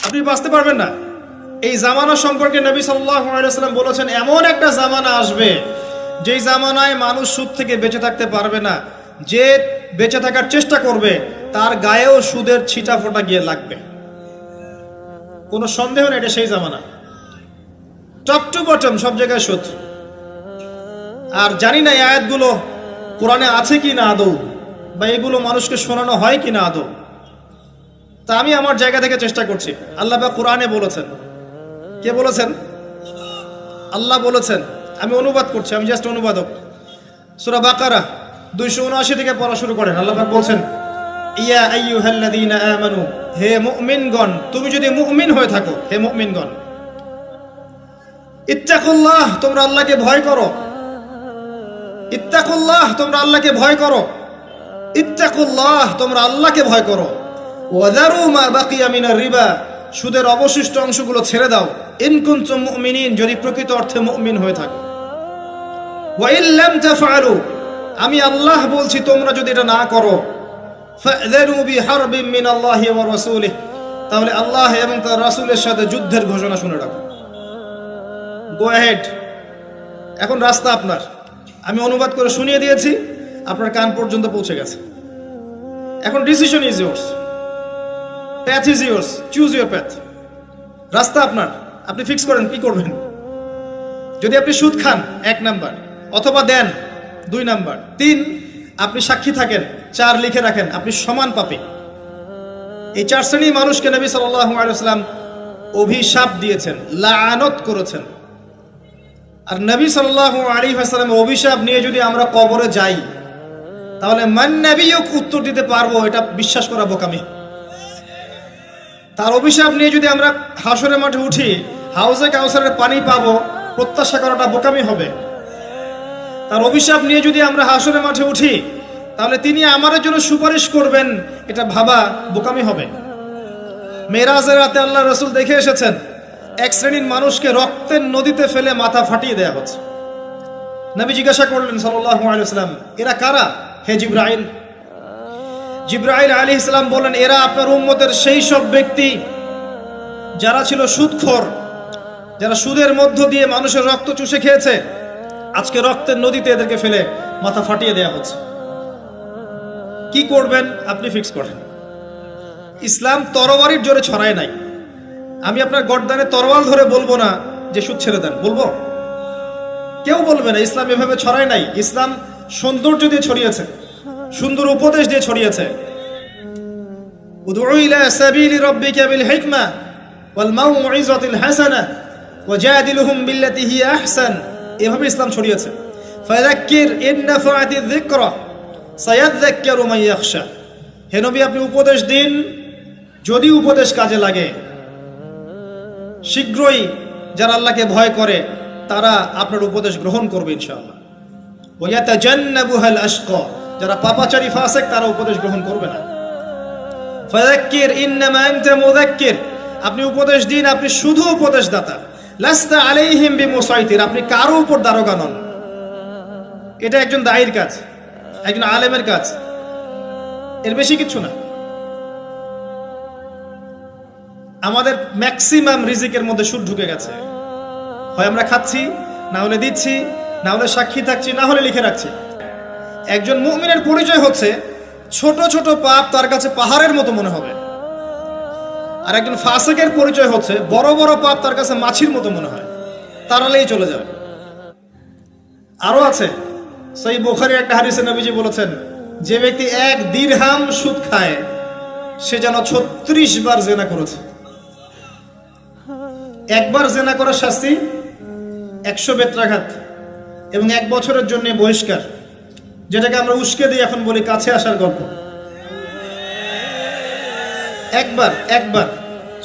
আপনি বাঁচতে পারবেন না। এই জামানা সম্পর্কে নবী সাল্লাল্লাহু আলাইহি ওয়াসাল্লাম বলেছেন, এমন একটা জামানা আসবে যেই জামানায় মানুষ সুদ থেকে বেঁচে থাকতে পারবে না। যে বেঁচে থাকার চেষ্টা করবে তার গায়েও সুদের ছিটা ফোঁটা গিয়ে লাগবে, কোনো সন্দেহ নেই, এটা সেই জামানা। টপ টু বটম সব জায়গায় সুদ। আর জানি না এই আয়াতগুলো কোরআনে আছে কি না আদৌ, বা এগুলো মানুষকে শোনানো হয় কি না আদৌ। তা আমি আমার জায়গা থেকে চেষ্টা করছি। আল্লাহ বা কোরআনে বলেছেন, কে বলেছেন? আল্লাহ বলেছেন। আমি অনুবাদ করছি, আমি জাস্ট অনুবাদক। সূরা বাকারা 279 থেকে পড়া শুরু করেন। আল্লাহ পাক বলছেন, ইয়া আইয়ুহাল্লাযীনা আমানু, হে মুমিনগণ, তুমি যদি মুমিন হয়ে থাকো, হে মুমিনগণ, ইত্তাকুল্লাহ, তোমরা আল্লাহকে ভয় করো। ইত্তাকুল্লাহ, তোমরা আল্লাহকে ভয় করো। ইত্তাকুল্লাহ, তোমরা আল্লাহকে ভয় করো। ওয়াযারু মা বাকিয়া মিনার রিবা, সুদের অবশিষ্ট অংশগুলো ছেড়ে দাও। ইন কুনতুম মুমিনিন, যদি প্রকৃত অর্থে মুমিন হয়ে থাকো। ওয়া ইন লাম তাফআলু, আমি আল্লাহ বলছি তোমরা যদি এটা না করো, ফাযরু বিহারবিন মিনাল্লাহি ওয়া রাসূলিহি, তাহলে আল্লাহ এবং তার রাসূলের সাথে যুদ্ধের ঘোষণা শুনে রাখো। গো অ্যাহেড, এখন রাস্তা আপনার। আমি অনুবাদ করে শুনিয়ে দিয়েছি, আপনার কান পর্যন্ত পৌঁছে গেছে। এখন decision is yours, path is yours, choose your path. রাস্তা আপনার, আপনি ফিক্স করেন কি করবেন। যদি আপনি সুদ খান 1 নাম্বার, অথবা দেন 2 নাম্বার, 3 আপনি সাক্ষী থাকেন, 4 লিখে রাখেন, আপনি সমান পাপী। এই 4 শ্রেণীর মানুষকে নবী সাল্লাল্লাহু আলাইহি ওয়াসাল্লাম অভিশাপ দিয়েছেন, লাআনত করেছেন। আর নবী সাল্লাল্লাহু আলাইহি ওয়াসাল্লাম অভিশাপ নিয়ে যদি আমরা কবরে যাই, তাহলে মান নবিয়ুক উত্তর দিতে পারবো, এটা বিশ্বাস করা বোকামি। তার অভিশাপ নিয়ে যদি আমরা হাসরের মাঠে উঠি, হাউজে কাউসারের পানি পাবো, প্রত্যাশা করাটা বোকামি হবে। তার অভিশাপ নিয়ে যদি আমরা হাসরের মাঠে উঠি, তাহলে তিনি আমাদের জন্য সুপারিশ করবেন, এটা ভাবা বোকামি হবে। মেরাজের রাতে আল্লাহ রাসূল দেখে এসেছেন, 1 শ্রেণীর মানুষকে রক্তের নদীতে ফেলে মাথা ফাটিয়ে দেয়া হচ্ছে। নবী জিজ্ঞাসা করলেন সাল্লাল্লাহু আলাইহি ওয়াসাল্লাম, এরা কারা হে জিবরাইল? জিবরাইল আলাইহিস সালাম বলেন, এরা আপনার উম্মতের সেই সব ব্যক্তি যারা ছিল সুদখোর, যারা সুদের মধ্য দিয়ে মানুষের রক্ত চুষে খেয়েছে। আজকে রক্তের নদীতে এদেরকে ফেলে মাথা ফাটিয়ে দেয়া হচ্ছে। কি করবেন আপনি ফিক্স করেন। ইসলাম তরবারির জোরে ছড়ায় নাই। আমি আপনার গর্দানে তরোয়াল ধরে বলবো না যে সুদ ছেড়ে দেন, বলবো? কেউ বলবে না। ইসলাম এভাবে ছড়ায় নাই। ইসলাম সৌন্দর্য দিয়ে ছড়িয়েছে, সুন্দর উপদেশ দিয়ে ছড়িয়েছে। উদউ ইলা সাবিলি রাব্বিকা বিল হিকমা ওয়াল মাউইযাতিল হাসানাহ ওয়াজাদিলহুম বিল্লাতি হিয়া আহসান, এভাবে ইসলাম ছড়িয়েছে। ফাযাক্কির ইন নাফাআতিয যিকরা সায়াযাক্কারু মান ইয়াখশা, হে নবী আপনি উপদেশ দিন, যদি উপদেশ কাজে লাগে। শীঘ্রই যারা আল্লাহকে ভয় করে তারা আপনার উপদেশ গ্রহণ করবে ইনশাআল্লাহ। ওয়া ইয়াতাজান্নাবুহাল আশকা, যারা পাপাচারী ফাসিক তারা উপদেশ গ্রহণ করবে না। ফাযাক্কির ইন্নামা আনতা মুযাক্কির, আপনি উপদেশ দিন, আপনি শুধু উপদেশদাতা। লাস্তা আলাইহিম বিমুসাইতির, আপনি কারো উপর দারোগা নন। এটা একজন দায়ীর কাজ, একজন আলেমের কাজ, এর বেশি কিছু না। আমাদের ম্যাক্সিমাম রিজিকের মধ্যে সুদ ঢুকে গেছে। হয় আমরা খাচ্ছি, না হলে দিচ্ছি, না হলে সাক্ষী থাকছি, না হলে লিখে রাখছি। একজন মুমিনের পরিচয় হচ্ছে ছোট ছোট পাপ তার কাছে পাহাড়ের মতো মনে হবে। আর একজন ফাসিকের পরিচয় হচ্ছে বড় বড় পাপ তার কাছে মাছির মতো মনে হয়, তাড়ালেই চলে যাবে। আরো আছে, সহিহ বুখারীর একটা হাদিসে নবীজি বলেছেন, যে ব্যক্তি 1 দিরহাম সুদ খায় সে যেন 36 বার জিনা করেছে। একবার জিনা করার শাস্তি 100 বেত্রাঘাত এবং 1 বছরের জন্য বহিষ্কার, যেটাকে আমরা উস্কে দিই এখন বলি কাছে আসার গল্প। একবার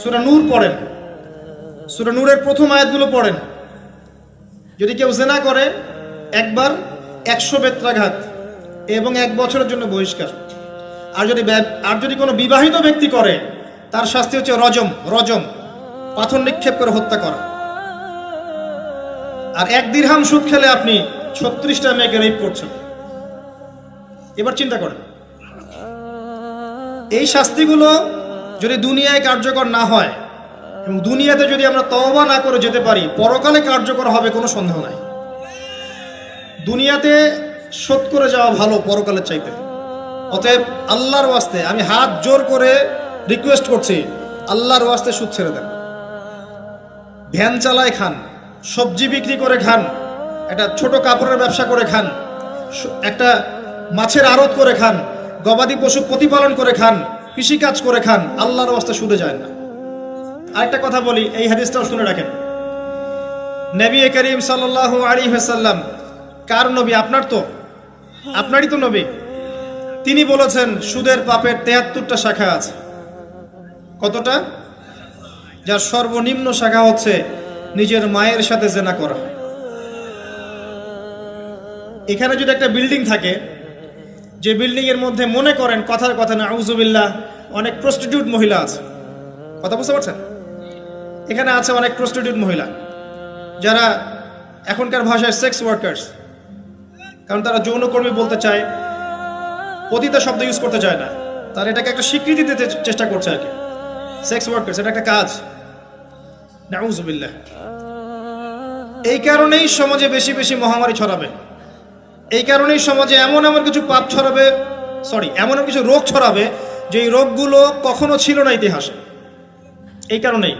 সূরা নূর পড়েন, সূরা নূরের প্রথম আয়াতগুলো পড়েন। যদি কেউ জিনা করে একবার 100 বেত্রাঘাত এবং 1 বছরের জন্য বহিষ্কার। আর যদি কোনো বিবাহিত ব্যক্তি করে তার শাস্তি হচ্ছে রজম, পাথর নিক্ষেপ করে হত্যা করা। আর 1 দিরহাম সুদ খেলে আপনি 36টা মেয়েকে রেপ করছেন। এবার চিন্তা করেন, এই শাস্তিগুলো যদি দুনিয়ায় কার্যকর না হয় এবং দুনিয়াতে যদি আমরা তওবা না করে যেতে পারি, পরকালে কার্যকর হবে কোনো সন্দেহ নাই। দুনিয়াতে শোধ করে যাওয়া ভালো পরকালের চাইতে। অতএব আল্লাহর ওয়াস্তে আমি হাত জোর করে রিকোয়েস্ট করছি, আল্লাহর ওয়াস্তে সুদ ছেড়ে দেন। ভ্যান চালায় খান, সবজি বিক্রি করে খান, একটা ছোট কাপড়ের ব্যবসা করে খান, একটা মাছের আড়ত করে খান, গবাদি পশু প্রতিপালন করে খান, কৃষিকাজ করে খান, আল্লাহর ওয়াস্তে সুদে যায় না। আরেকটা কথা বলি, এই হাদিসটাও শুনে রাখেন। নবী করিম সাল্লাল্লাহু আলাইহি ওয়াসাল্লাম, কার নবী? আপনার তো, আপনারই তো নবী। তিনি বলেছেন সুদের পাপের ৭৩টা শাখা আছে। কতটা? যার সর্বনিম্ন শাখা হচ্ছে নিজের মায়ের সাথে জেনা করা। এখানে যদি একটা বিল্ডিং থাকে, যে বিল্ডিং এর মধ্যে মনে করেন কথার কথা না আউযুবিল্লাহ অনেক প্রস্টিটিউট মহিলা আছে, কথা বুঝতে পারছেন? এখানে আছে অনেক প্রস্টিটিউট মহিলা, যারা এখনকার ভাষায় সেক্স ওয়ার্কার্স, কারণ তারা যৌনকর্মী বলতে চায়, পতিতা শব্দ ইউজ করতে চায় না, তারা এটাকে একটা স্বীকৃতি দিতে চেষ্টা করছে আর কি। সেক্স ওয়ার্কার্স এটা একটা কাজ, নাউযুবিল্লাহ। এই কারণেই সমাজে বেশি বেশি মহামারী ছড়াবে, এই কারণেই সমাজে এমন এমন কিছু পাপ ছড়াবে, এমন কিছু রোগ ছড়াবে যে এই রোগগুলো কখনো ছিল না ইতিহাসে। এই কারণেই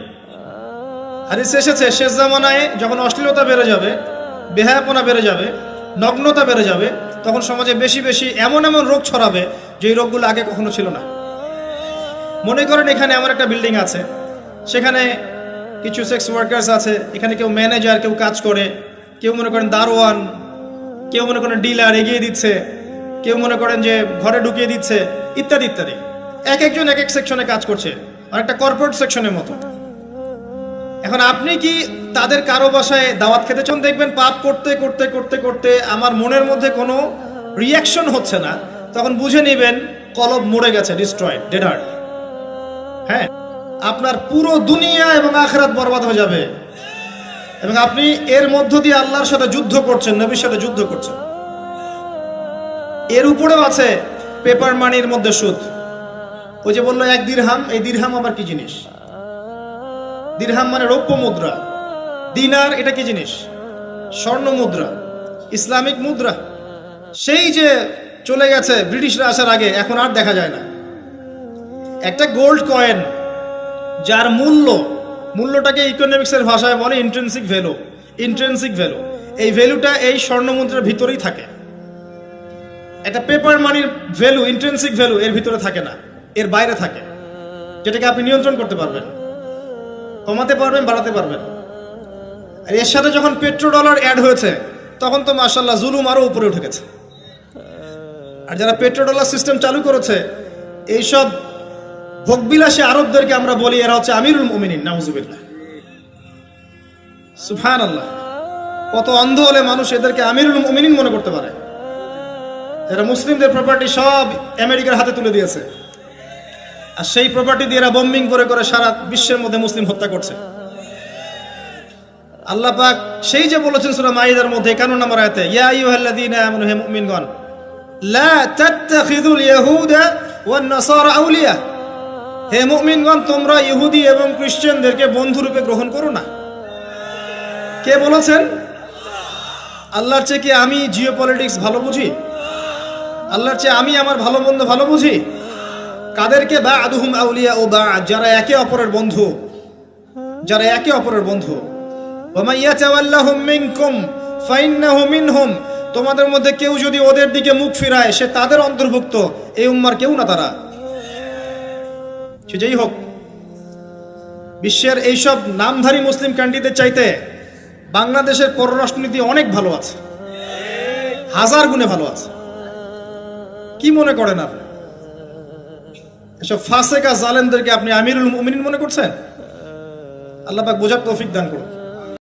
হাদিসে এসেছে, শেষ জামানায় যখন অশ্লীলতা বেড়ে যাবে, বেহায়াপনা বেড়ে যাবে, নগ্নতা বেড়ে যাবে, তখন সমাজে বেশি বেশি এমন এমন রোগ ছড়াবে যে এই রোগগুলো আগে কখনো ছিল না। মনে করেন এখানে আমার একটা বিল্ডিং আছে, সেখানে কিছু সেক্স ওয়ার্কার্স আছে, এখানে কেউ ম্যানেজার, কেউ কাজ করে, কেউ মনে করেন দারোয়ান, কেউ মনে করেন ডিলার এগিয়ে দিচ্ছে, কেউ মনে করেন যে ঘরে ঢুকিয়ে দিচ্ছে, ইত্যাদি ইত্যাদি। এক একজন এক এক সেকশনে কাজ করছে, আর একটা কর্পোরেট সেকশনের মতো। এখন আপনি কি তাদের কারো বাসায় দাওয়াত খেতে চান? দেখবেন পাপ করতে করতে করতে করতে আমার মনের মধ্যে কোনো রিয়াকশন হচ্ছে না, তখন বুঝে নেবেন কলব মরে গেছে, ডিস্ট্রয়েড, ডেড হার্ট। হ্যাঁ, আপনার পুরো দুনিয়া এবং আখিরাত বরবাদ হয়ে যাবে, এবং আপনি এর মধ্য দিয়ে আল্লাহর সাথে যুদ্ধ করছেন, নবীর সাথে যুদ্ধ করছেন। এর উপরেও আছে পেপার মানির মধ্যে সুদ। ওই যে বললো 1 দিরহাম, এই দিরহাম আবার কি জিনিস? দিরহাম মানে রৌপ্য মুদ্রা। দিনার এটা কি জিনিস? স্বর্ণ মুদ্রা, ইসলামিক মুদ্রা। সেই যে চলে গেছে ব্রিটিশরা আসার আগে, এখন আর দেখা যায় না। একটা গোল্ড কয়েন যার মূল্যটাকে ইকোনমিক্সের ভাষায় বলে ইন্ট্রিনসিক ভ্যালু। ইন্ট্রিনসিক ভ্যালু, এই ভ্যালুটা এই স্বর্ণ মুদ্রার ভিতরেই থাকে। একটা পেপার মানির ভ্যালু, ইন্ট্রিনসিক ভ্যালু এর ভিতরে থাকে না, এর বাইরে থাকে, যেটাকে আপনি নিয়ন্ত্রণ করতে পারবেন, কমাতে পারবেন, বাড়াতে পারবেন। আর এর সাথে যখন পেট্রো ডলার অ্যাড হয়েছে, তখন তো মাশাআল্লাহ জুলুম আরো উপরে উঠে গেছে। আর যারা পেট্রো ডলার সিস্টেম চালু করেছে, এইসব ভোগবিলাসী আরবদেরকে আমরা বলি এরা হচ্ছে আমিরুল মুমিনিন, নাউযুবিল্লাহ, সুবহানাল্লাহ। কত অন্ধ হলে মানুষ এদেরকে আমিরুল মুমিনিন মনে করতে পারে, যারা মুসলিমদের প্রপার্টি সব আমেরিকার হাতে তুলে দিয়েছে, আর সেই প্রপার্টি দিয়ে এরা বম্বিং করে করে সারা বিশ্বের মধ্যে মুসলিম হত্যা করছে। আল্লাহ পাক সেই যে বলেছেন সূরা মাইদার মধ্যে 51 নম্বর আয়াতে, ইয়া আইয়ুহাল্লাযীনা আমানু, হে মুমিনগণ, লা তাত্তাখিযুল ইয়াহুদা ওয়ান নাসারা আউলিয়া, হে মুমিনগণ তোমরা ইহুদি এবং খ্রিস্টানদেরকে বন্ধুরূপে গ্রহণ করো না। কে বলেছেন? আল্লাহর চেয়ে কি আমি জিওপলিটিক্স ভালো বুঝি? আল্লাহর চেয়ে আমি আমার ভালো মন্দ ভালো বুঝি? কাদেরকে? বা'দুহুম আউলিয়া ও বা'দ, যারা একে অপরের বন্ধু, যারা একে অপরের বন্ধু। ওয়া মান ইয়াতাওয়াল্লাহুম মিনকুম ফাইন্নাহু মিনহুম, তোমাদের মধ্যে কেউ যদি ওদের দিকে মুখ ফিরায়, সে তাদের অন্তর্ভুক্ত, এই উম্মার কেউ না তারা। সে যেই হোক, বিশ্বের এইসব নামধারী মুসলিম কান্ট্রিদের চাইতে বাংলাদেশের পররাষ্ট্রনীতি অনেক ভালো আছে, 1000 গুণে ভালো আছে। কি মনে করেন আপনি? এসব ফাসেকা জালেমদেরকে আপনি আমিরুল মুমিনিন মনে করছেন? আল্লাহ পাক বোঝার তৌফিক দান করুন।